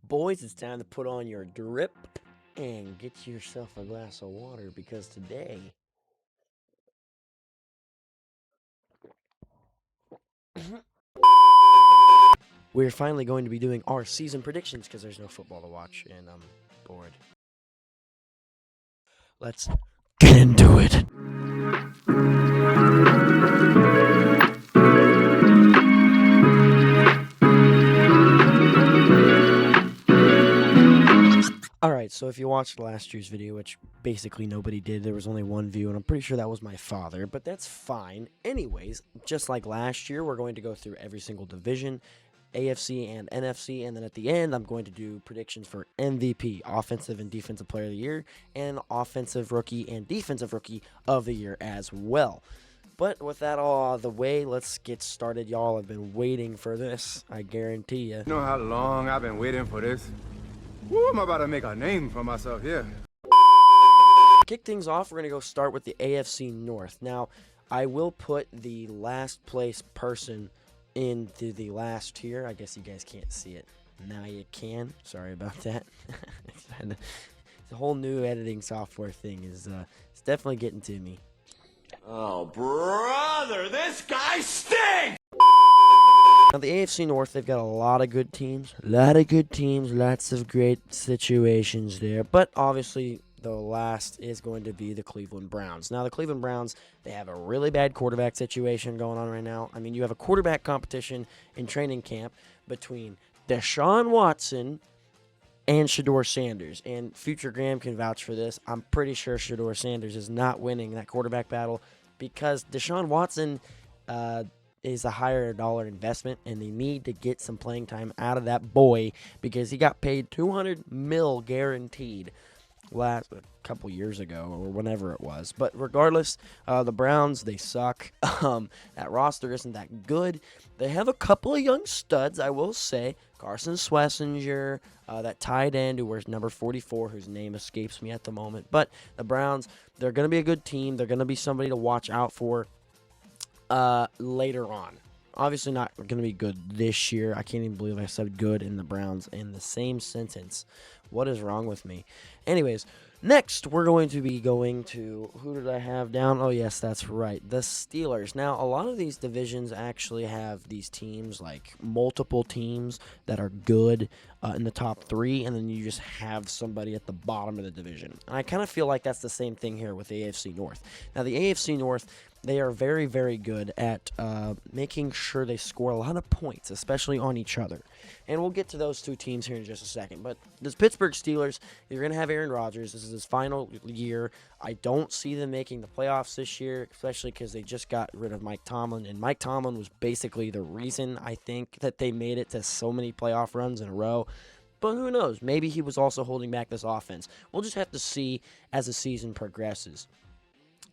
Boys, it's time to put on your drip and get yourself a glass of water because today we're finally going to be doing our season predictions because there's no football to watch and I'm bored. Let's get into it. Alright, so if you watched last year's video, which basically nobody did, there was only one view, and I'm pretty sure that was my father, but that's fine. Anyways, just like last year, we're going to go through every single division, AFC and NFC, and then at the end, I'm going to do predictions for MVP, Offensive and Defensive Player of the Year, and Offensive Rookie and Defensive Rookie of the Year as well. But with that all out of the way, let's get started, y'all. I've been waiting for this, I guarantee you. You know how long I've been waiting for this? Woo, I'm about to make a name for myself here. Kick things off, we're going to go start with the AFC North. Now, I will put the last place person into the last tier. I guess you guys can't see it. Now you can. Sorry about that. The whole new editing software thing is it's definitely getting to me. Oh, brother, this guy stinks! Now, the AFC North, they've got a lot of good teams. Lots of great situations there. But obviously, the last is going to be the Cleveland Browns. Now, the Cleveland Browns, they have a really bad quarterback situation going on right now. I mean, you have a quarterback competition in training camp between Deshaun Watson and Shedeur Sanders. And Future Graham can vouch for this. I'm pretty sure Shedeur Sanders is not winning that quarterback battle because Deshaun Watson is a higher dollar investment, and they need to get some playing time out of that boy because he got paid $200 million guaranteed a couple years ago or whenever it was. But regardless, the Browns, they suck. That roster isn't that good. They have a couple of young studs, I will say. Carson Schlesinger, that tight end who wears number 44, whose name escapes me at the moment. But the Browns, they're going to be a good team. They're going to be somebody to watch out for later on. Obviously not going to be good this year. I can't even believe I said good in the Browns in the same sentence. What is wrong with me? Anyways, next we're going to be going to, who did I have down? Oh, yes, that's right, the Steelers. Now, a lot of these divisions actually have these teams, like multiple teams that are good in the top three, and then you just have somebody at the bottom of the division. And I kind of feel like that's the same thing here with the AFC North. Now, the AFC North, they are very, very good at making sure they score a lot of points, especially on each other. And we'll get to those two teams here in just a second. But this Pittsburgh Steelers, you're going to have Aaron Rodgers. This is his final year. I don't see them making the playoffs this year, especially because they just got rid of Mike Tomlin. And Mike Tomlin was basically the reason, I think, that they made it to so many playoff runs in a row. But who knows? Maybe he was also holding back this offense. We'll just have to see as the season progresses.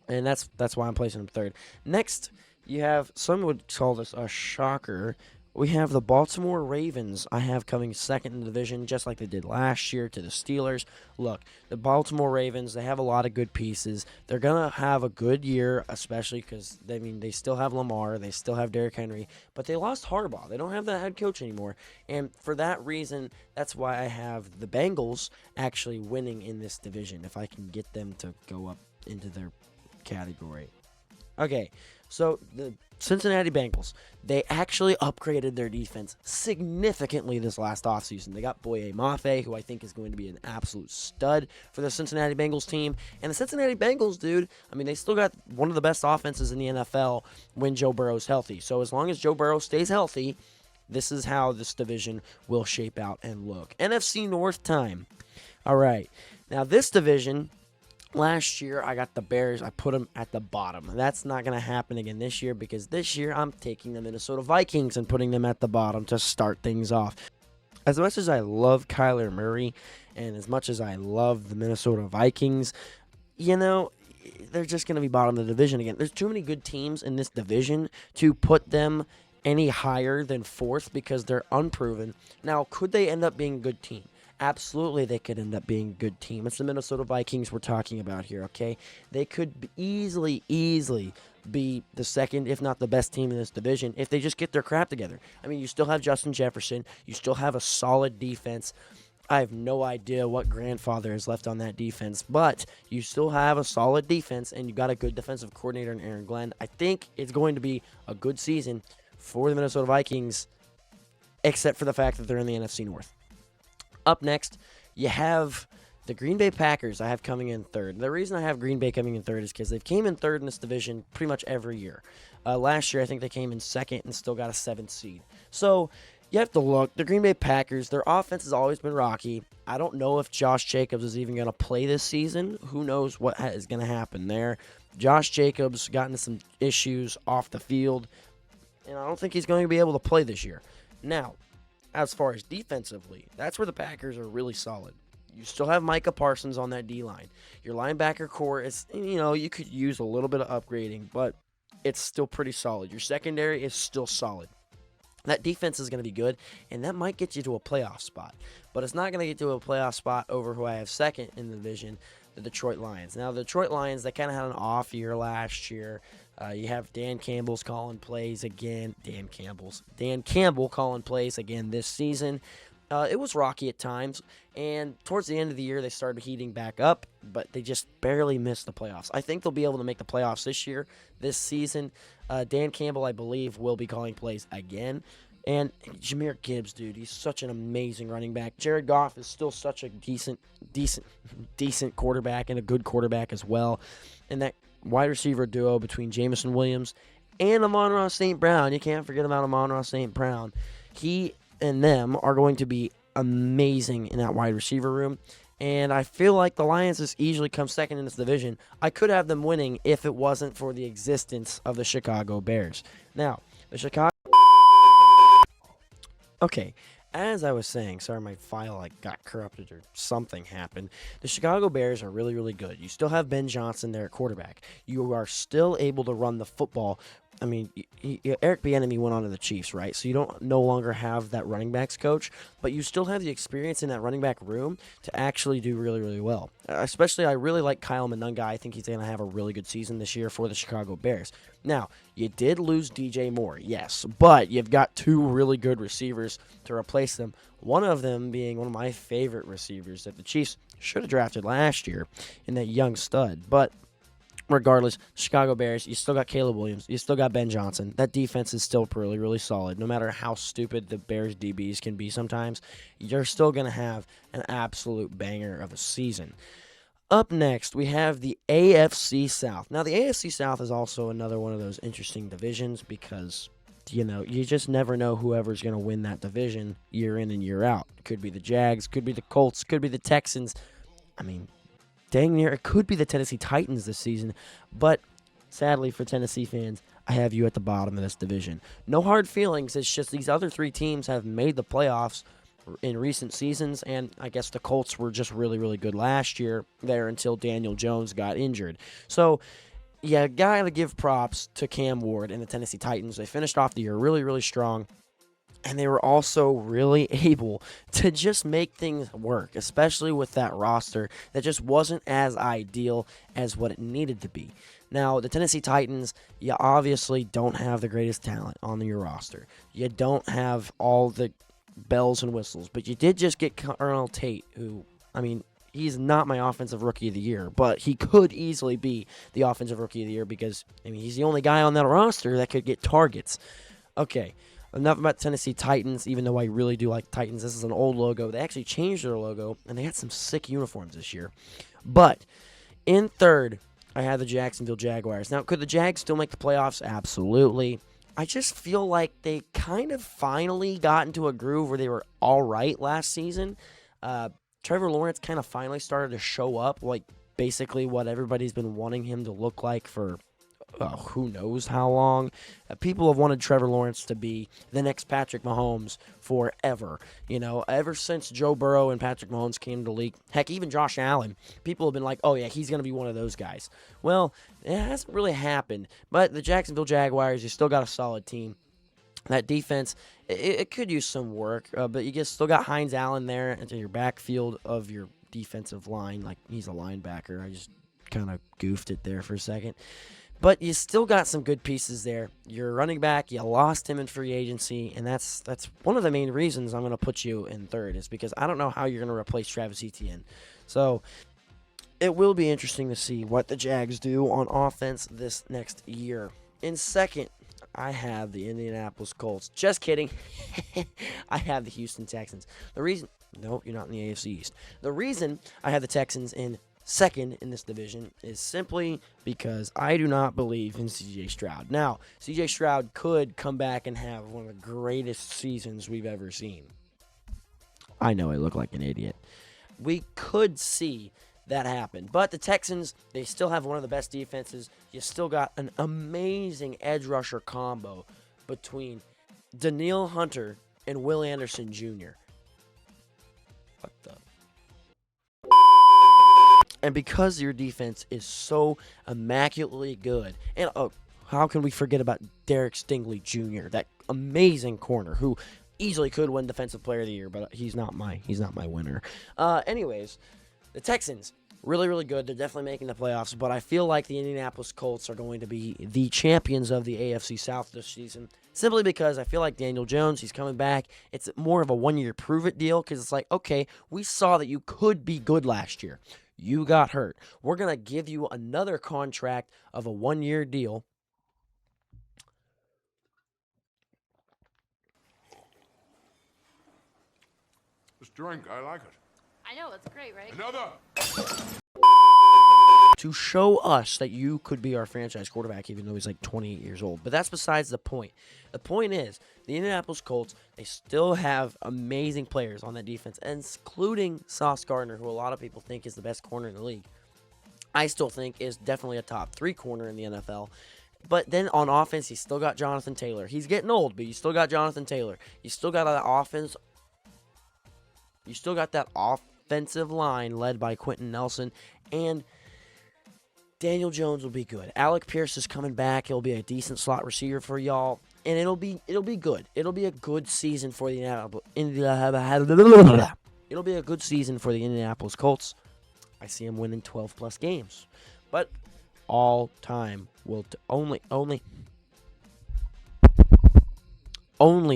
And that's why I'm placing him third. Next, you have, some would call this a shocker. We have the Baltimore Ravens. I have coming second in the division, just like they did last year to the Steelers. Look, the Baltimore Ravens, they have a lot of good pieces. They're going to have a good year, especially because, I mean, they still have Lamar. They still have Derrick Henry. But they lost Harbaugh. They don't have that head coach anymore. And for that reason, that's why I have the Bengals actually winning in this division, if I can get them to go up into their category. Okay, so the Cincinnati Bengals, they actually upgraded their defense significantly this last offseason. They got Boye Mafe, who I think is going to be an absolute stud for the Cincinnati Bengals team. And the Cincinnati Bengals, dude, I mean, they still got one of the best offenses in the NFL when Joe Burrow's healthy. So as long as Joe Burrow stays healthy, this is how this division will shape out and look. NFC North time. All right, now this division, last year, I got the Bears. I put them at the bottom. That's not going to happen again this year because this year I'm taking the Minnesota Vikings and putting them at the bottom to start things off. As much as I love Kyler Murray and as much as I love the Minnesota Vikings, you know, they're just going to be bottom of the division again. There's too many good teams in this division to put them any higher than fourth because they're unproven. Now, could they end up being a good team? Absolutely, they could end up being a good team. It's the Minnesota Vikings we're talking about here, okay? They could easily be the second, if not the best team in this division if they just get their crap together. I mean, you still have Justin Jefferson. You still have a solid defense. I have no idea what grandfather is left on that defense, but you still have a solid defense, and you got a good defensive coordinator in Aaron Glenn. I think it's going to be a good season for the Minnesota Vikings, except for the fact that they're in the NFC North. Up next, you have the Green Bay Packers I have coming in third. The reason I have Green Bay coming in third is because they've came in third in this division pretty much every year. Last year, I think they came in second and still got a 7th seed. So you have to look. The Green Bay Packers, their offense has always been rocky. I don't know if Josh Jacobs is even going to play this season. Who knows what is going to happen there. Josh Jacobs got into some issues off the field, and I don't think he's going to be able to play this year. Now, as far as defensively, that's where the Packers are really solid. You still have Micah Parsons on that D-line. Your linebacker core is, you could use a little bit of upgrading, but it's still pretty solid. Your secondary is still solid. That defense is going to be good, and that might get you to a playoff spot. But it's not going to get you to a playoff spot over who I have second in the division, the Detroit Lions. Now, the Detroit Lions, they kind of had an off year last year. You have Dan Campbell calling plays again. Dan Campbell calling plays again this season. It was rocky at times, and towards the end of the year, they started heating back up, but they just barely missed the playoffs. I think they'll be able to make the playoffs this season. Dan Campbell, I believe, will be calling plays again. And Jahmyr Gibbs, dude, he's such an amazing running back. Jared Goff is still such a decent quarterback and a good quarterback as well. And that wide receiver duo between Jameson Williams and Amon-Ra St. Brown, you can't forget about Amon-Ra St. Brown. He and them are going to be amazing in that wide receiver room. And I feel like the Lions just easily come second in this division. I could have them winning if it wasn't for the existence of the Chicago Bears. Now, Okay, as I was saying, sorry my file got corrupted or something happened. The Chicago Bears are really, really good. You still have Ben Johnson there at quarterback. You are still able to run the football. I mean, Eric Bieniemy went on to the Chiefs, right? So you don't no longer have that running backs coach, but you still have the experience in that running back room to actually do really, really well. Especially, I really like Kyle Monunga. I think he's going to have a really good season this year for the Chicago Bears. Now, you did lose DJ Moore, yes, but you've got 2 really good receivers to replace them. One of them being one of my favorite receivers that the Chiefs should have drafted last year in that young stud, but regardless, Chicago Bears, you still got Caleb Williams. You still got Ben Johnson. That defense is still really, really solid. No matter how stupid the Bears DBs can be sometimes, you're still going to have an absolute banger of a season. Up next, we have the AFC South. Now, the AFC South is also another one of those interesting divisions because, you just never know whoever's going to win that division year in and year out. It could be the Jags, could be the Colts, could be the Texans. I mean, dang near, it could be the Tennessee Titans this season, but sadly for Tennessee fans, I have you at the bottom of this division. No hard feelings, it's just these other 3 teams have made the playoffs in recent seasons, and I guess the Colts were just really, really good last year there until Daniel Jones got injured. So, yeah, got to give props to Cam Ward and the Tennessee Titans. They finished off the year really, really strong. And they were also really able to just make things work, especially with that roster that just wasn't as ideal as what it needed to be. Now, the Tennessee Titans, you obviously don't have the greatest talent on your roster. You don't have all the bells and whistles, but you did just get Colonel Tate, who, he's not my offensive rookie of the year, but he could easily be the offensive rookie of the year because, he's the only guy on that roster that could get targets. Okay. Enough about Tennessee Titans, even though I really do like Titans. This is an old logo. They actually changed their logo, and they had some sick uniforms this year. But in third, I had the Jacksonville Jaguars. Now, could the Jags still make the playoffs? Absolutely. I just feel like they kind of finally got into a groove where they were all right last season. Trevor Lawrence kind of finally started to show up, like basically what everybody's been wanting him to look like for who knows how long. People have wanted Trevor Lawrence to be the next Patrick Mahomes forever. Ever since Joe Burrow and Patrick Mahomes came to the league, heck, even Josh Allen, people have been like, oh yeah, he's going to be one of those guys. Well, it hasn't really happened, but the Jacksonville Jaguars, you still got a solid team. That defense, it could use some work, but you still got Hines Allen there into your backfield of your defensive line. Like, he's a linebacker. I just kind of goofed it there for a second. But you still got some good pieces there. Your running back, you lost him in free agency, and that's one of the main reasons I'm going to put you in third is because I don't know how you're going to replace Travis Etienne. So it will be interesting to see what the Jags do on offense this next year. In second, I have the Indianapolis Colts. Just kidding. I have the Houston Texans. No, you're not in the AFC East. The reason I have the Texans in second in this division is simply because I do not believe in C.J. Stroud. Now, C.J. Stroud could come back and have one of the greatest seasons we've ever seen. I know I look like an idiot. We could see that happen. But the Texans, they still have one of the best defenses. You still got an amazing edge rusher combo between Danielle Hunter and Will Anderson Jr. What the? And because your defense is so immaculately good, and how can we forget about Derek Stingley Jr., that amazing corner who easily could win Defensive Player of the Year, but he's not my winner. Anyways, the Texans, really, really good. They're definitely making the playoffs, but I feel like the Indianapolis Colts are going to be the champions of the AFC South this season, simply because I feel like Daniel Jones, he's coming back. It's more of a one-year prove-it deal because it's like, okay, we saw that you could be good last year. You got hurt. We're going to give you another contract of a one-year deal. This drink, I like it. I know, it's great, right? Another! To show us that you could be our franchise quarterback, even though he's like 28 years old. But that's besides the point. The point is, the Indianapolis Colts, they still have amazing players on that defense, including Sauce Gardner, who a lot of people think is the best corner in the league. I still think is definitely a top 3 corner in the NFL. But then on offense, you still got Jonathan Taylor. He's getting old, but you still got Jonathan Taylor. You still got that offense. You still got that offensive line led by Quentin Nelson, and Daniel Jones will be good. Alec Pierce is coming back. He'll be a decent slot receiver for y'all, and it'll be good. It'll be a good season for the It'll be a good season for the Indianapolis Colts. I see them winning 12+ games, but all time will only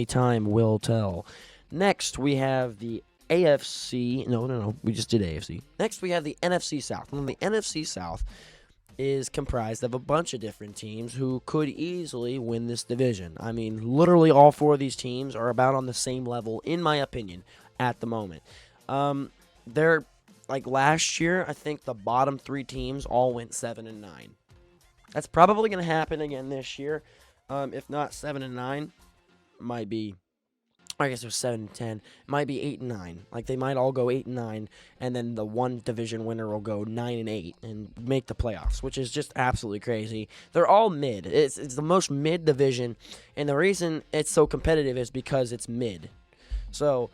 time will tell. Next, we have the AFC. No, we just did AFC. Next, we have the NFC South. And the NFC South is comprised of a bunch of different teams who could easily win this division. I mean, literally all 4 of these teams are about on the same level, in my opinion, at the moment. They're like last year, I think the bottom 3 teams all went 7-9. That's probably going to happen again this year. If not 7-9, might be. I guess it was 7-10. It might be 8-9. Like they might all go 8-9, and then the one division winner will go 9-8 and make the playoffs, which is just absolutely crazy. They're all mid. It's the most mid division, and the reason it's so competitive is because it's mid. So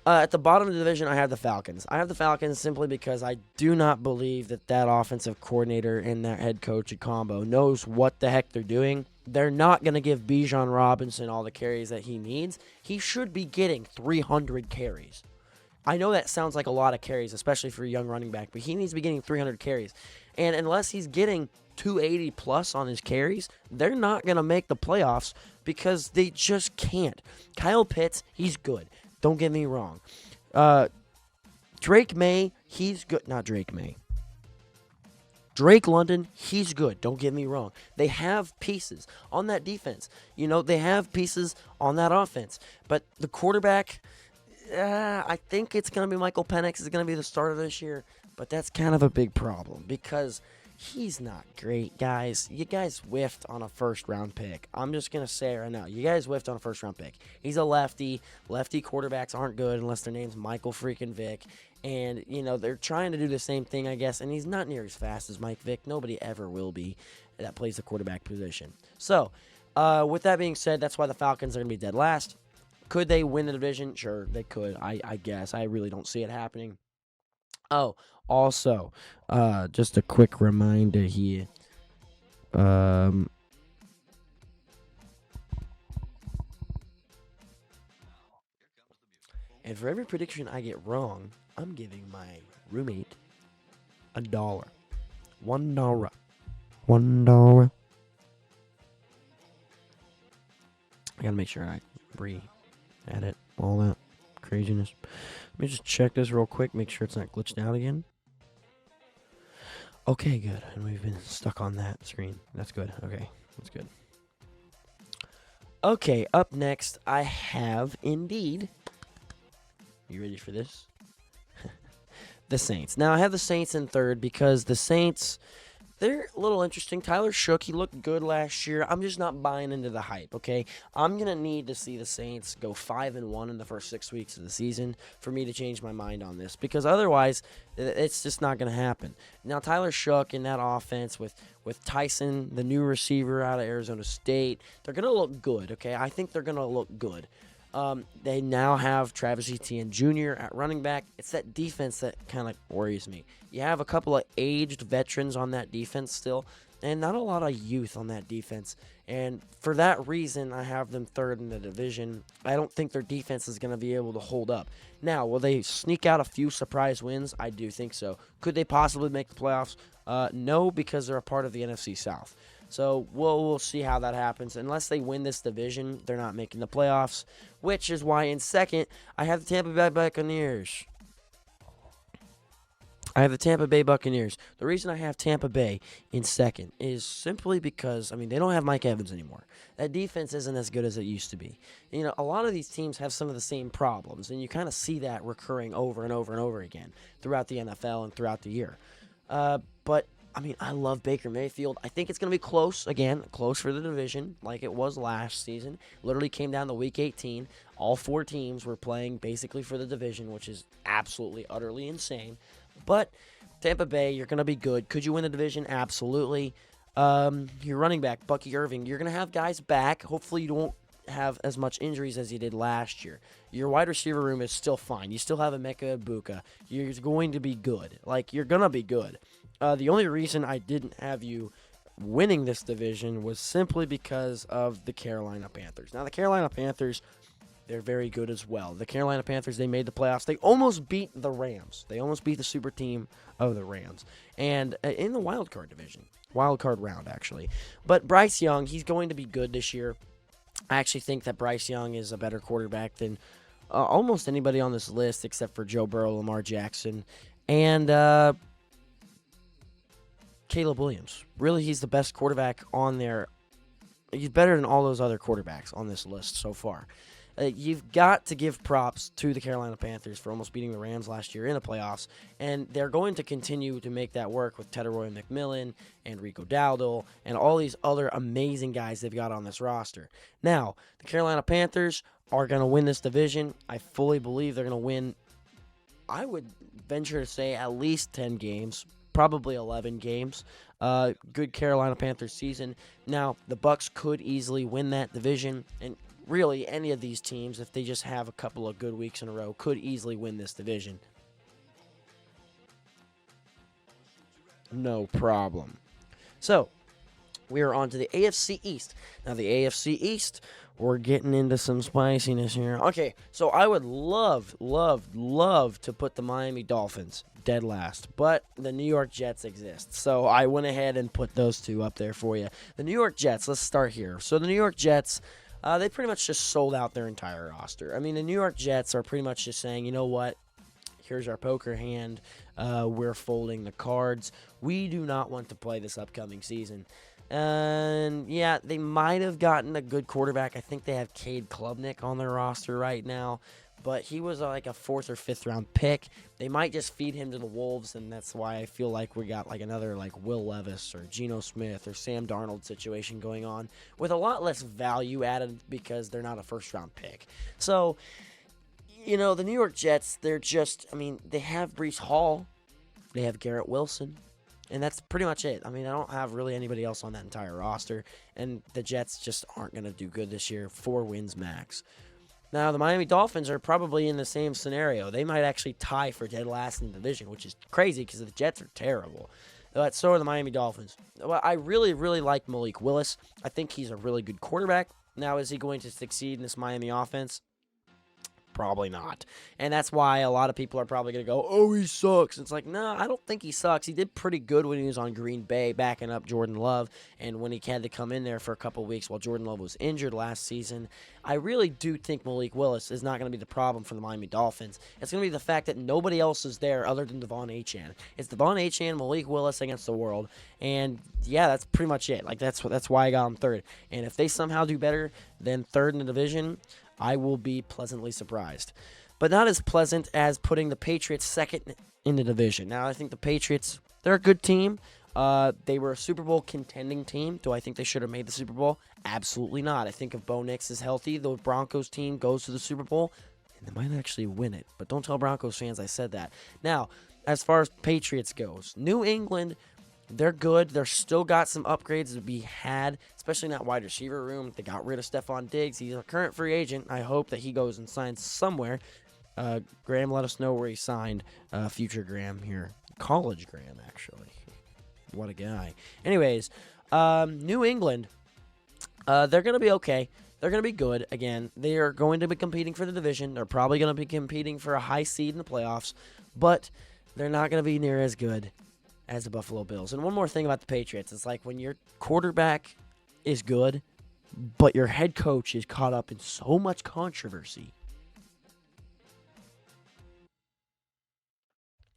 at the bottom of the division, I have the Falcons. I have the Falcons simply because I do not believe that offensive coordinator and that head coach combo knows what the heck they're doing. They're not going to give Bijan Robinson all the carries that he needs. He should be getting 300 carries. I know that sounds like a lot of carries, especially for a young running back, but he needs to be getting 300 carries. And unless he's getting 280 plus on his carries, they're not going to make the playoffs because they just can't. Kyle Pitts, he's good. Don't get me wrong. Drake May, he's good. Not Drake May. Drake London, he's good. Don't get me wrong. They have pieces on that defense. They have pieces on that offense. But the quarterback, I think it's going to be Michael Penix is going to be the starter this year. But that's kind of a big problem because he's not great, guys. You guys whiffed on a first-round pick. I'm just going to say it right now. You guys whiffed on a first-round pick. He's a lefty. Lefty quarterbacks aren't good unless their name's Michael freaking Vick. And, they're trying to do the same thing, I guess. And he's not near as fast as Mike Vick. Nobody ever will be that plays the quarterback position. So, with that being said, that's why the Falcons are going to be dead last. Could they win the division? Sure, they could, I guess. I really don't see it happening. Oh, also, just a quick reminder here. And for every prediction I get wrong, I'm giving my roommate $1. $1. $1. gotta make sure I re-edit all that craziness. Let me just check this real quick, make sure it's not glitched out again. Okay, good. And we've been stuck on that screen. That's good. Okay, that's good. Okay, up next, I have, indeed, you ready for this? The Saints. Now, I have the Saints in third because the Saints, they're a little interesting. Tyler Shook, he looked good last year. I'm just not buying into the hype, okay? I'm going to need to see the Saints go 5-1 in the first 6 weeks of the season for me to change my mind on this, because otherwise, it's just not going to happen. Now, Tyler Shook in that offense with Tyson, the new receiver out of Arizona State, they're going to look good, okay? I think they're going to look good. They now have Travis Etienne Jr. at running back. It's that defense that kind of worries me. You have a couple of aged veterans on that defense still, and not a lot of youth on that defense. And for that reason, I have them third in the division. I don't think their defense is going to be able to hold up. Now, will they sneak out a few surprise wins? I do think so. Could they possibly make the playoffs? No, because they're a part of the NFC South. So we'll see how that happens. Unless they win this division, they're not making the playoffs, which is why in second, I have the Tampa Bay Buccaneers. The reason I have Tampa Bay in second is simply because, I mean, they don't have Mike Evans anymore. That defense isn't as good as it used to be. You know, a lot of these teams have some of the same problems, and you kind of see that recurring over and over and over again throughout the NFL and throughout the year. But I mean, I love Baker Mayfield. I think it's going to be close, again, close for the division, like it was last season. Literally came down to Week 18. All 4 teams were playing basically for the division, which is absolutely, utterly insane. But Tampa Bay, you're going to be good. Could you win the division? Absolutely. Your running back, Bucky Irving, you're going to have guys back. Hopefully you don't have as much injuries as you did last year. Your wide receiver room is still fine. You still have Emeka Egbuka. You're going to be good. Like, you're going to be good. The only reason I didn't have you winning this division was simply because of the Carolina Panthers. Now, the Carolina Panthers, they're very good as well. The Carolina Panthers, they made the playoffs. They almost beat the Rams. They almost beat the super team of the Rams. And in the wild card division. Wild card round, actually. But Bryce Young, he's going to be good this year. I actually think that Bryce Young is a better quarterback than almost anybody on this list except for Joe Burrow, Lamar Jackson, and Caleb Williams. Really, he's the best quarterback on there. He's better than all those other quarterbacks on this list so far. You've got to give props to the Carolina Panthers for almost beating the Rams last year in the playoffs, and they're going to continue to make that work with Tedoroy McMillan and Rico Dowdle and all these other amazing guys they've got on this roster. Now, the Carolina Panthers are going to win this division. I fully believe they're going to win, I would venture to say, at least 10 games, probably 11 games. Good Carolina Panthers season. Now, the Bucs could easily win that division, and really, any of these teams, if they just have a couple of good weeks in a row, could easily win this division. No problem. So, we are on to the AFC East. Now, the AFC East, we're getting into some spiciness here. Okay, so I would love to put the Miami Dolphins dead last, but the New York Jets exist. So I went ahead and put those two up there for you. The New York Jets, let's start here. So the New York Jets, they pretty much just sold out their entire roster. I mean, the New York Jets are pretty much just saying, you know what? Here's our poker hand. We're folding the cards. We do not want to play this upcoming season. And, yeah, they might have gotten a good quarterback. I think they have Cade Klubnik on their roster right now. But he was like a 4th or 5th round pick. They might just feed him to the Wolves, and that's why I feel like we got like another like Will Levis or Geno Smith or Sam Darnold situation going on with a lot less value added because they're not a 1st round pick. So, you know, the New York Jets, they're just, I mean, they have Breece Hall. They have Garrett Wilson. And that's pretty much it. I mean, I don't have really anybody else on that entire roster. And the Jets just aren't going to do good this year. 4 wins max. Now, the Miami Dolphins are probably in the same scenario. They might actually tie for dead last in the division, which is crazy because the Jets are terrible. But so are the Miami Dolphins. Well, I really like Malik Willis. I think he's a really good quarterback. Now, is he going to succeed in this Miami offense? Probably not. And that's why a lot of people are probably going to go, oh, he sucks. It's like, no, I don't think he sucks. He did pretty good when he was on Green Bay backing up Jordan Love, and when he had to come in there for a couple of weeks while Jordan Love was injured last season. I really do think Malik Willis is not going to be the problem for the Miami Dolphins. It's going to be the fact that nobody else is there other than Devon Achane. It's Devon Achane, Malik Willis against the world, and yeah, that's pretty much it. Like that's why I got him third. And if they somehow do better than third in the division, I will be pleasantly surprised. But not as pleasant as putting the Patriots second in the division. Now, I think the Patriots, they're a good team. They were a Super Bowl contending team. Do I think they should have made the Super Bowl? Absolutely not. I think if Bo Nix is healthy, the Broncos team goes to the Super Bowl, and they might actually win it. But don't tell Broncos fans I said that. Now, as far as Patriots goes, New England, they're good. They're still got some upgrades to be had, especially in that wide receiver room. They got rid of Stephon Diggs. He's a current free agent. I hope that he goes and signs somewhere. Graham, let us know where he signed. Future Graham here. College Graham, actually. What a guy. Anyways, New England, they're going to be okay. They're going to be good. Again, they are going to be competing for the division. They're probably going to be competing for a high seed in the playoffs, but they're not going to be near as good as the Buffalo Bills. And one more thing about the Patriots. It's like when your quarterback is good, but your head coach is caught up in so much controversy.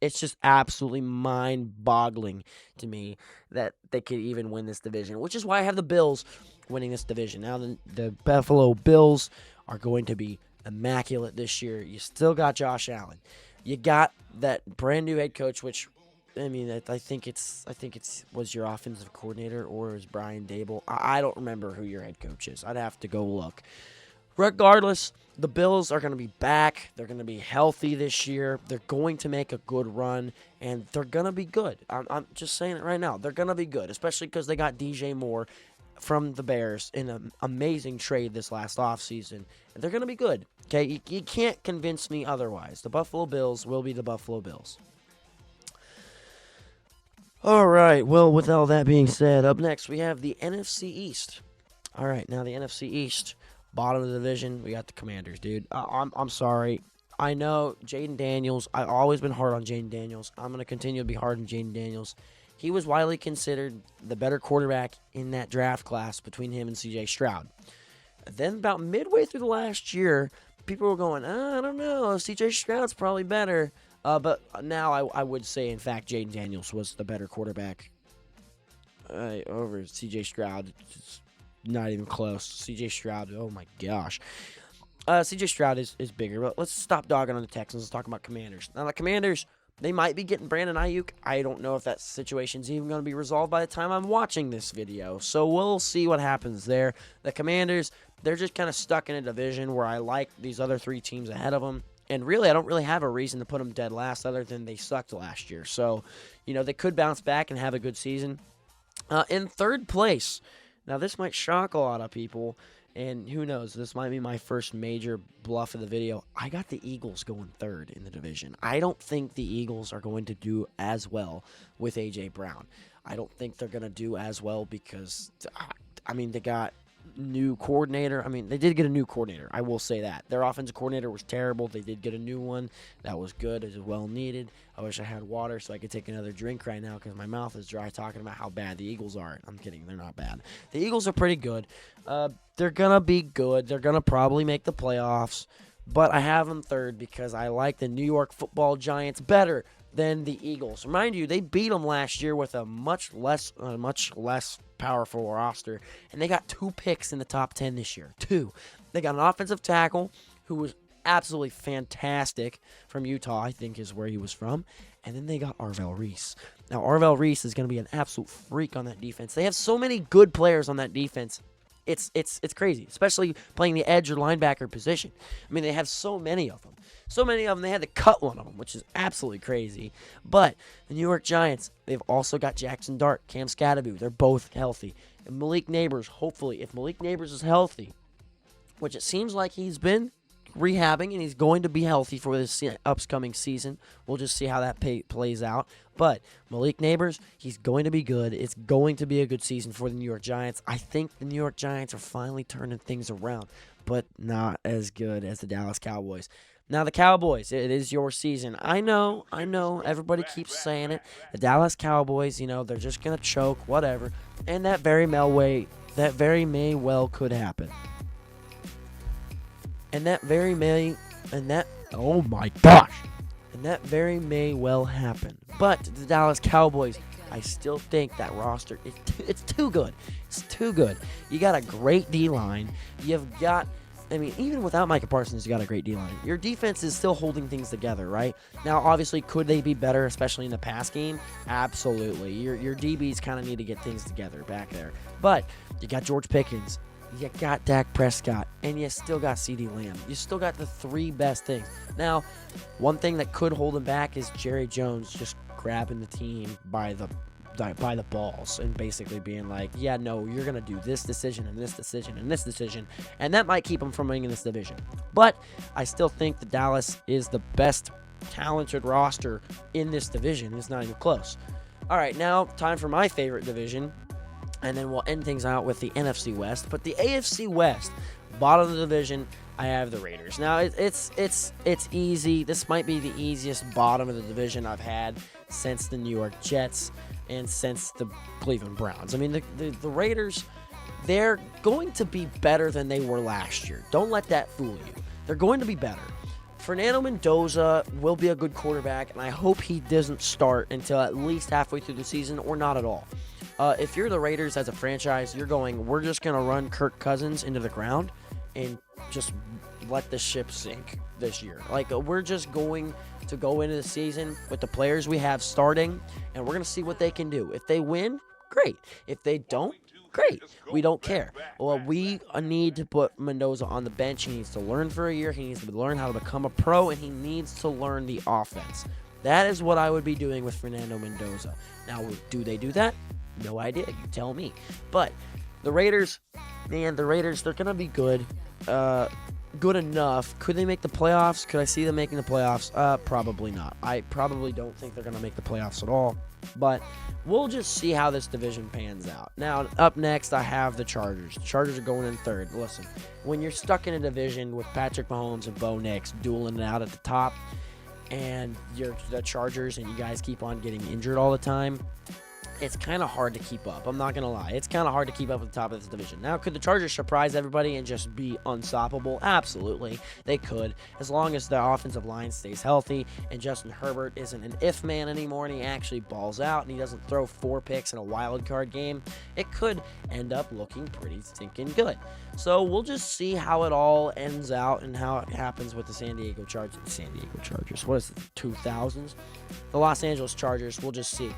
It's just absolutely mind-boggling to me that they could even win this division, which is why I have the Bills winning this division. Now, the Buffalo Bills are going to be immaculate this year. You still got Josh Allen. You got that brand-new head coach, which I mean, I think it's was your offensive coordinator or is Brian Dable. I don't remember who your head coach is. I'd have to go look. Regardless, the Bills are going to be back. They're going to be healthy this year. They're going to make a good run, and they're going to be good. I'm just saying it right now. They're going to be good, especially because they got DJ Moore from the Bears in an amazing trade this last offseason. And they're going to be good. Okay, you can't convince me otherwise. The Buffalo Bills will be the Buffalo Bills. All right, well, with all that being said, up next we have the NFC East. All right, now the NFC East, bottom of the division, we got the Commanders, dude. I'm sorry. I know Jaden Daniels, I've always been hard on Jaden Daniels. I'm going to continue to be hard on Jaden Daniels. He was widely considered the better quarterback in that draft class between him and C.J. Stroud. Then about midway through the last year, people were going, I don't know, C.J. Stroud's probably better. But now I would say, in fact, Jaden Daniels was the better quarterback over C.J. Stroud. It's not even close. C.J. Stroud, oh my gosh. C.J. Stroud is bigger, but let's stop dogging on the Texans. Let's talk about Commanders. Now, the Commanders, they might be getting Brandon Ayuk. I don't know if that situation's even going to be resolved by the time I'm watching this video. So we'll see what happens there. The Commanders, they're just kind of stuck in a division where I like these other three teams ahead of them. And really, I don't really have a reason to put them dead last other than they sucked last year. So, they could bounce back and have a good season. In third place, now this might shock a lot of people, and who knows, this might be my first major bluff of the video. I got the Eagles going third in the division. I don't think the Eagles are going to do as well with A.J. Brown. I don't think they're going to do as well because, they got new coordinator. They did get a new coordinator. I will say that. Their offensive coordinator was terrible. They did get a new one. That was good. It was well needed. I wish I had water so I could take another drink right now because my mouth is dry talking about how bad the Eagles are. I'm kidding. They're not bad. The Eagles are pretty good. They're going to be good. They're going to probably make the playoffs. But I have them third because I like the New York Football Giants better than the Eagles. Remind you, they beat them last year with a much less powerful roster, and they got 2 picks in the top 10 this year. 2. They got an offensive tackle who was absolutely fantastic from Utah, I think is where he was from, and then they got Arvell Reese. Now, Arvell Reese is going to be an absolute freak on that defense. They have so many good players on that defense. It's crazy, especially playing the edge or linebacker position. They have so many of them. So many of them, they had to cut one of them, which is absolutely crazy. But the New York Giants, they've also got Jackson Dart, Cam Scatterby. They're both healthy. And Malik Neighbors, hopefully, if Malik Neighbors is healthy, which it seems like he's been rehabbing and he's going to be healthy for this upcoming season. We'll just see how that plays out. But Malik Neighbors, he's going to be good. It's going to be a good season for the New York Giants. I think the New York Giants are finally turning things around, but not as good as the Dallas Cowboys. Now, the Cowboys, it is your season. I know, everybody keeps saying it. The Dallas Cowboys, they're just going to choke, whatever. And that very may well could happen. Oh my gosh. And that very may well happen. But the Dallas Cowboys, I still think that roster, it's too good. It's too good. You got a great D-line. Even without Micah Parsons, you got a great D-line. Your defense is still holding things together, right? Now, obviously, could they be better, especially in the pass game? Absolutely. Your DBs kind of need to get things together back there. But you got George Pickens, you got Dak Prescott, and you still got CeeDee Lamb. You still got the three best things. Now, one thing that could hold them back is Jerry Jones just grabbing the team by the balls and basically being like, yeah, no, you're going to do this decision and this decision and this decision, and that might keep them from winning in this division. But I still think that Dallas is the best talented roster in this division. It's not even close. All right, now time for my favorite division, and then we'll end things out with the NFC West. But the AFC West, bottom of the division, I have the Raiders. Now, it's easy. This might be the easiest bottom of the division I've had since the New York Jets and since the Cleveland Browns. I mean, the Raiders, they're going to be better than they were last year. Don't let that fool you. They're going to be better. Fernando Mendoza will be a good quarterback, and I hope he doesn't start until at least halfway through the season or not at all. If you're the Raiders as a franchise, we're just going to run Kirk Cousins into the ground and just let the ship sink this year. We're just going to go into the season with the players we have starting, and we're going to see what they can do. If they win, great. If they don't, great. We don't care. Well, we need to put Mendoza on the bench. He needs to learn for a year. He needs to learn how to become a pro, and he needs to learn the offense. That is what I would be doing with Fernando Mendoza. Now, do they do that? No idea. You tell me. But the Raiders, they're going to be good. Good enough. Could they make the playoffs? Could I see them making the playoffs? Probably not. I probably don't think they're going to make the playoffs at all. But we'll just see how this division pans out. Now, up next, I have the Chargers. The Chargers are going in third. Listen, when you're stuck in a division with Patrick Mahomes and Bo Nix dueling it out at the top, and you're the Chargers and you guys keep on getting injured all the time, it's kind of hard to keep up. I'm not going to lie. It's kind of hard to keep up at the top of this division. Now, could the Chargers surprise everybody and just be unstoppable? Absolutely. They could, as long as the offensive line stays healthy and Justin Herbert isn't an if man anymore and he actually balls out and he doesn't throw 4 picks in a wild card game. It could end up looking pretty stinking good. So we'll just see how it all ends out and how it happens with the San Diego Chargers. What is it, the 2000s? The Los Angeles Chargers. We'll just see.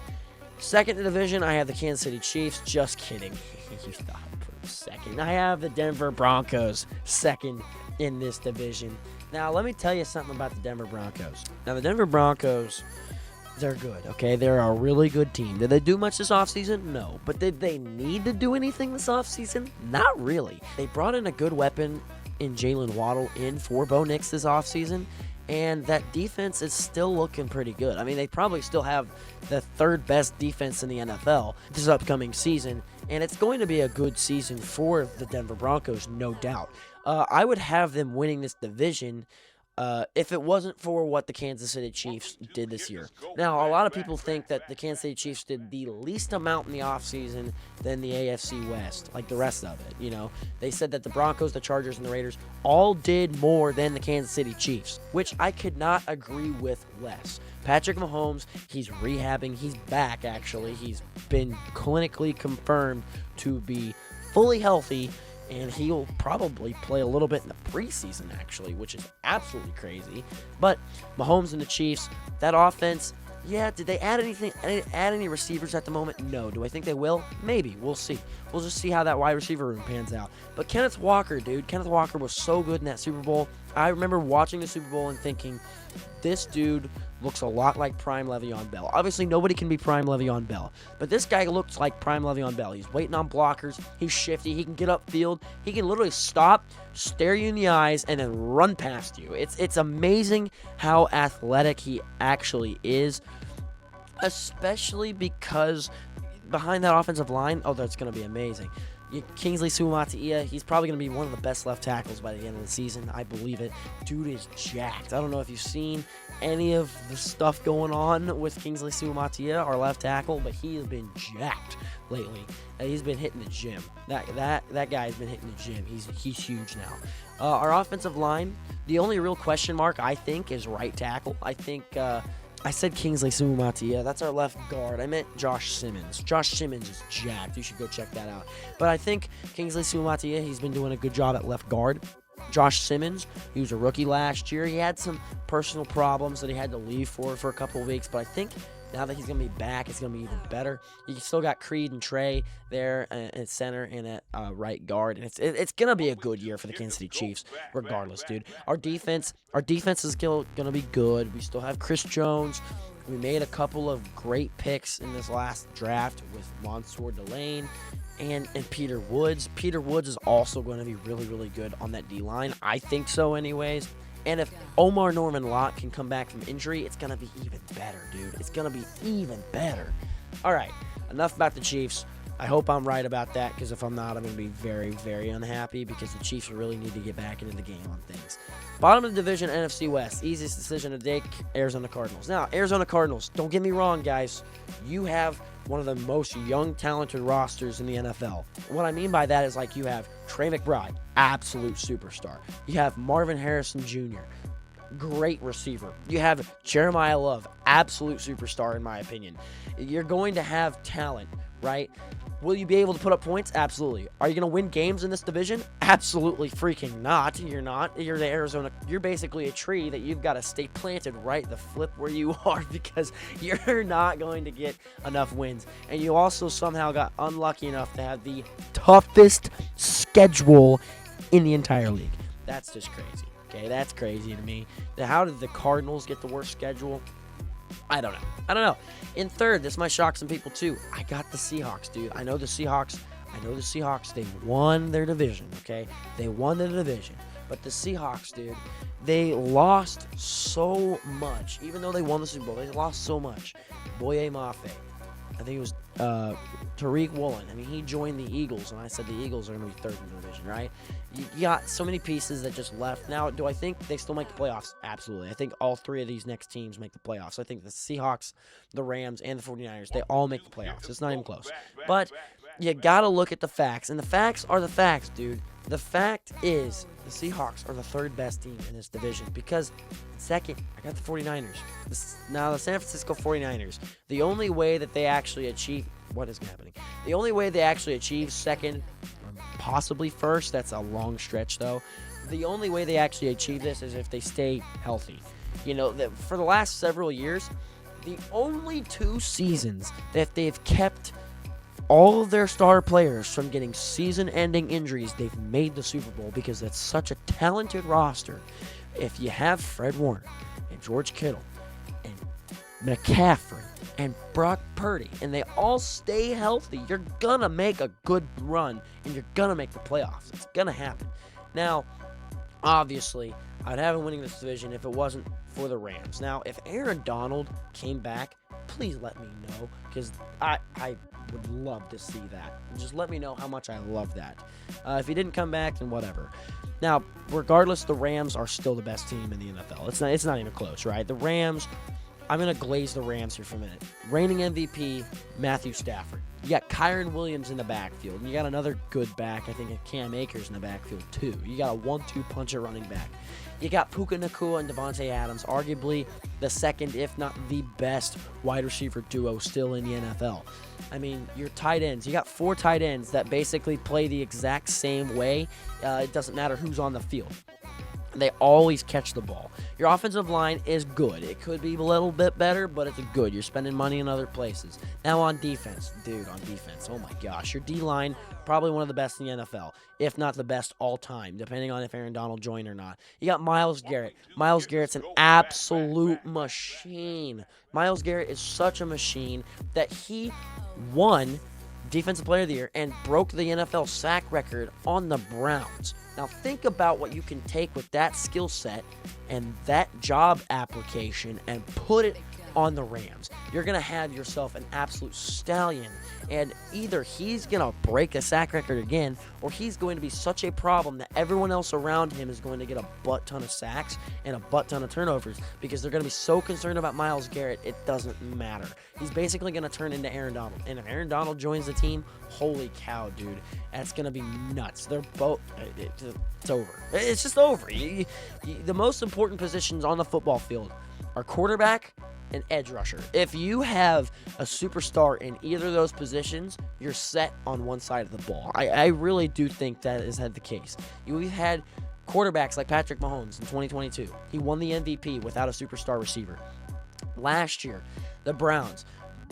Second in the division, I have the Kansas City Chiefs. Just kidding. You thought I'd put them second. I have the Denver Broncos second in this division. Now, let me tell you something about the Denver Broncos. Now, the Denver Broncos, they're good, okay? They're a really good team. Did they do much this offseason? No. But did they need to do anything this offseason? Not really. They brought in a good weapon in Jalen Waddle for Bo Nix this offseason. And that defense is still looking pretty good. I mean, they probably still have the third best defense in the NFL this upcoming season. And it's going to be a good season for the Denver Broncos, no doubt. I would have them winning this division if it wasn't for what the Kansas City Chiefs did this year. Now, a lot of people think that the Kansas City Chiefs did the least amount in the offseason than the AFC West, like the rest of it, They said that the Broncos, the Chargers, and the Raiders all did more than the Kansas City Chiefs, which I could not agree with less. Patrick Mahomes, he's rehabbing. He's back, actually. He's been clinically confirmed to be fully healthy, and he'll probably play a little bit in the preseason, actually, which is absolutely crazy. But Mahomes and the Chiefs, that offense, yeah, did they add any receivers at the moment? No. Do I think they will? Maybe. We'll see. We'll just see how that wide receiver room pans out. But Kenneth Walker, dude, Kenneth Walker was so good in that Super Bowl. I remember watching the Super Bowl and thinking, this dude looks a lot like prime Le'Veon Bell. Obviously, nobody can be prime Le'Veon Bell, but this guy looks like prime Le'Veon Bell. He's waiting on blockers. He's shifty. He can get upfield. He can literally stop, stare you in the eyes, and then run past you. It's amazing how athletic he actually is, especially because behind that offensive line, that's going to be amazing. Kingsley Suamataia, he's probably going to be one of the best left tackles by the end of the season. I believe it. Dude is jacked. I don't know if you've seen any of the stuff going on with Kingsley Suamataia, our left tackle, but he has been jacked lately. He's been hitting the gym. That guy's been hitting the gym. He's huge now. Our offensive line, the only real question mark, I think, is right tackle. I think I said Kingsley Suamataia. That's our left guard. I meant Josh Simmons. Josh Simmons is jacked. You should go check that out. But I think Kingsley Suamataia, he's been doing a good job at left guard. Josh Simmons, he was a rookie last year. He had some personal problems that he had to leave for a couple of weeks. But I think now that he's going to be back, it's going to be even better. You still got Creed and Trey there at center and at right guard. And it's going to be a good year for the Kansas City Chiefs, regardless, dude. Our defense is still going to be good. We still have Chris Jones. We made a couple of great picks in this last draft with Mansour Delane and Peter Woods. Peter Woods is also going to be really, really good on that D-line. I think so anyways. And if Omar Norman Lott can come back from injury, it's going to be even better, dude. It's going to be even better. All right, enough about the Chiefs. I hope I'm right about that, because if I'm not, I'm going to be very, very unhappy, because the Chiefs really need to get back into the game on things. Bottom of the division, NFC West. Easiest decision to take, Arizona Cardinals. Now, Arizona Cardinals, don't get me wrong, guys. You have one of the most young, talented rosters in the NFL. What I mean by that is, like, you have Trey McBride, absolute superstar. You have Marvin Harrison Jr., great receiver. You have Jeremiah Love, absolute superstar in my opinion. You're going to have talent, right? Will you be able to put up points? Absolutely. Are you going to win games in this division? Absolutely freaking not. You're not. You're the Arizona. You're basically a tree that you've got to stay planted right the flip where you are, because you're not going to get enough wins. And you also somehow got unlucky enough to have the toughest schedule in the entire league. That's just crazy. Okay, that's crazy to me. How did the Cardinals get the worst schedule? I don't know. In third, this might shock some people too. I got the Seahawks, dude. I know the Seahawks. They won their division, okay? They won the division. But the Seahawks, dude, they lost so much. Even though they won the Super Bowl, they lost so much. Boye Mafe. I think it was Tariq Woolen. I mean, he joined the Eagles, and I said the Eagles are going to be third in the division, right? You got so many pieces that just left. Now, do I think they still make the playoffs? Absolutely. I think all three of these next teams make the playoffs. I think the Seahawks, the Rams, and the 49ers, they all make the playoffs. It's not even close. But you got to look at the facts, and the facts are the facts, dude. The fact is the Seahawks are the third best team in this division, because second, I got the 49ers. Now, the San Francisco 49ers, the only way that they actually achieve... What is happening? The only way they actually achieve second, or possibly first, that's a long stretch, though. The only way they actually achieve this is if they stay healthy. You know, for the last several years, the only 2 seasons that they've kept all of their star players from getting season-ending injuries, they've made the Super Bowl, because that's such a talented roster. If you have Fred Warner and George Kittle and McCaffrey and Brock Purdy, and they all stay healthy, you're gonna make a good run, and you're gonna make the playoffs. It's gonna happen. Now, obviously, I'd have them winning this division if it wasn't for the Rams. Now, if Aaron Donald came back, please let me know, because I would love to see that. Just let me know how much I love that. If he didn't come back, then whatever. Now, regardless, the Rams are still the best team in the NFL. It's not even close, right? The Rams, I'm going to glaze the Rams here for a minute. Reigning MVP, Matthew Stafford. You got Kyron Williams in the backfield, and you got another good back, I think Cam Akers in the backfield too. You got a 1-2 punch at running back. You got Puka Nacua and Devontae Adams, arguably the second, if not the best, wide receiver duo still in the NFL. I mean, your tight ends. You got 4 tight ends that basically play the exact same way. It doesn't matter who's on the field. They always catch the ball. Your offensive line is good. It could be a little bit better, but it's good. You're spending money in other places. Now on defense. Dude, on defense. Oh, my gosh. Your D-line, probably one of the best in the NFL, if not the best all time, depending on if Aaron Donald joined or not. You got Myles Garrett. Myles Garrett's an absolute machine. Myles Garrett is such a machine that he won Defensive Player of the Year and broke the NFL sack record on the Browns. Now think about what you can take with that skill set and that job application and put it on the Rams. You're going to have yourself an absolute stallion, and either he's going to break the sack record again, or he's going to be such a problem that everyone else around him is going to get a butt ton of sacks and a butt ton of turnovers because they're going to be so concerned about Myles Garrett, it doesn't matter. He's basically going to turn into Aaron Donald, and if Aaron Donald joins the team, holy cow, dude, that's going to be nuts. They're both, it's over. It's just over. The most important positions on the football field are quarterback and edge rusher. If you have a superstar in either of those positions, you're set on one side of the ball. I really do think that is the case. We've had quarterbacks like Patrick Mahomes in 2022. He won the MVP without a superstar receiver. Last year, the Browns,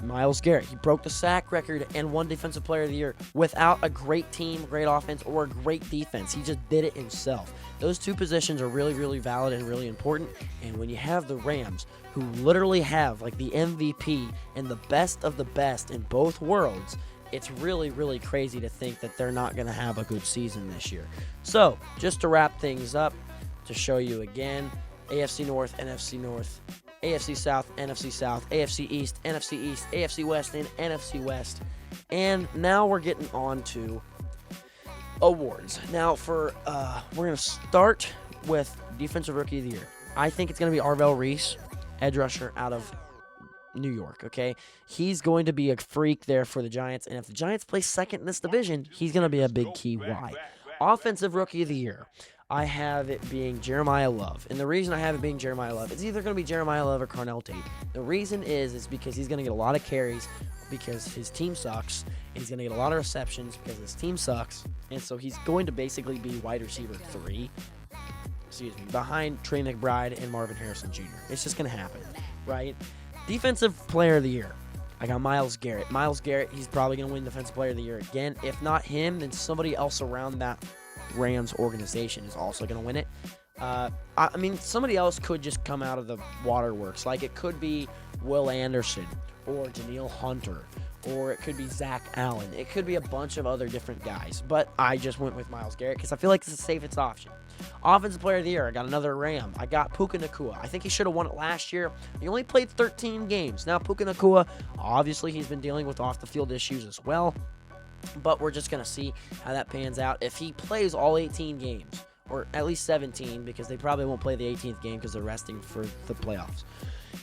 Myles Garrett, he broke the sack record and won Defensive Player of the Year without a great team, great offense, or a great defense. He just did it himself. Those two positions are really, really valid and really important. And when you have the Rams, who literally have like the MVP and the best of the best in both worlds, it's really, really crazy to think that they're not going to have a good season this year. So, just to wrap things up, to show you again, AFC North, NFC North, AFC South, NFC South, AFC East, AFC West, and NFC West. And now we're getting on to awards. Now, we're going to start with Defensive Rookie of the Year. I think it's going to be Arvell Reese, edge rusher out of New York, okay? He's going to be a freak there for the Giants, and if the Giants play second in this division, he's going to be a big key why. Offensive Rookie of the Year, I have it being Jeremiah Love. And the reason I have it being Jeremiah Love, it's either going to be Jeremiah Love or Carnell Tate. The reason is because he's going to get a lot of carries because his team sucks, and he's going to get a lot of receptions because his team sucks, and so he's going to basically be wide receiver 3, behind Trey McBride and Marvin Harrison Jr. It's just going to happen, right? Defensive Player of the Year, I got Myles Garrett. Myles Garrett, he's probably going to win Defensive Player of the Year again. If not him, then somebody else around that Rams organization is also going to win it. I mean, somebody else could just come out of the waterworks. Like, it could be Will Anderson or Danielle Hunter, or it could be Zach Allen. It could be a bunch of other different guys, but I just went with Myles Garrett because I feel like it's the safest option. Offensive Player of the Year, I got another Ram. I got Puka Nacua. I think he should have won it last year. He only played 13 games. Now, Puka Nacua, obviously, he's been dealing with off-the-field issues as well, but we're just going to see how that pans out. If he plays all 18 games, or at least 17, because they probably won't play the 18th game because they're resting for the playoffs.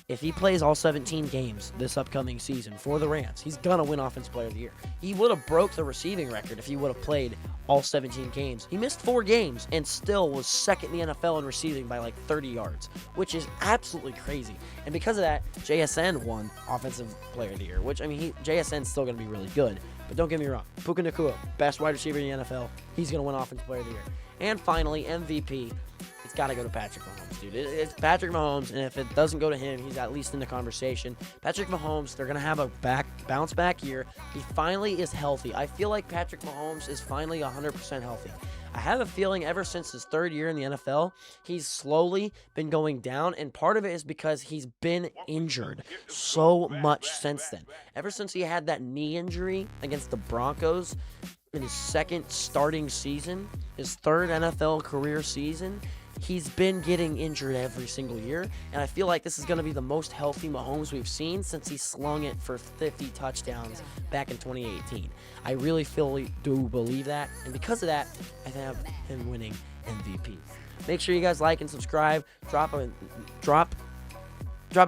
If he plays all 17 games this upcoming season for the Rams, he's going to win Offensive Player of the Year. He would have broke the receiving record if he would have played all 17 games. He missed 4 games and still was second in the NFL in receiving by like 30 yards, which is absolutely crazy. And because of that, JSN won Offensive Player of the Year, which, I mean, JSN's still going to be really good. But don't get me wrong, Puka Nacua, best wide receiver in the NFL, he's going to win Offensive Player of the Year. And finally, MVP, it's got to go to Patrick Mahomes, dude. It's Patrick Mahomes, and if it doesn't go to him, he's at least in the conversation. Patrick Mahomes, they're going to have a bounce back year. He finally is healthy. I feel like Patrick Mahomes is finally 100% healthy. I have a feeling ever since his 3rd year in the NFL, he's slowly been going down, and part of it is because he's been injured so much since then. Ever since he had that knee injury against the Broncos in his 2nd starting season, his 3rd NFL career season, he's been getting injured every single year, and I feel like this is going to be the most healthy Mahomes we've seen since he slung it for 50 touchdowns back in 2018. I really do believe that, and because of that, I have him winning MVP. Make sure you guys like and subscribe. Drop a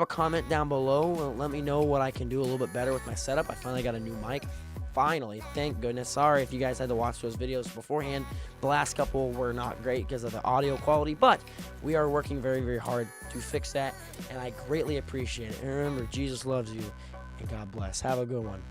comment down below. Let me know what I can do a little bit better with my setup. I finally got a new mic. Finally, thank goodness. Sorry if you guys had to watch those videos beforehand. The last couple were not great because of the audio quality, but we are working very, very hard to fix that, and I greatly appreciate it. And remember, Jesus loves you, and God bless. Have a good one.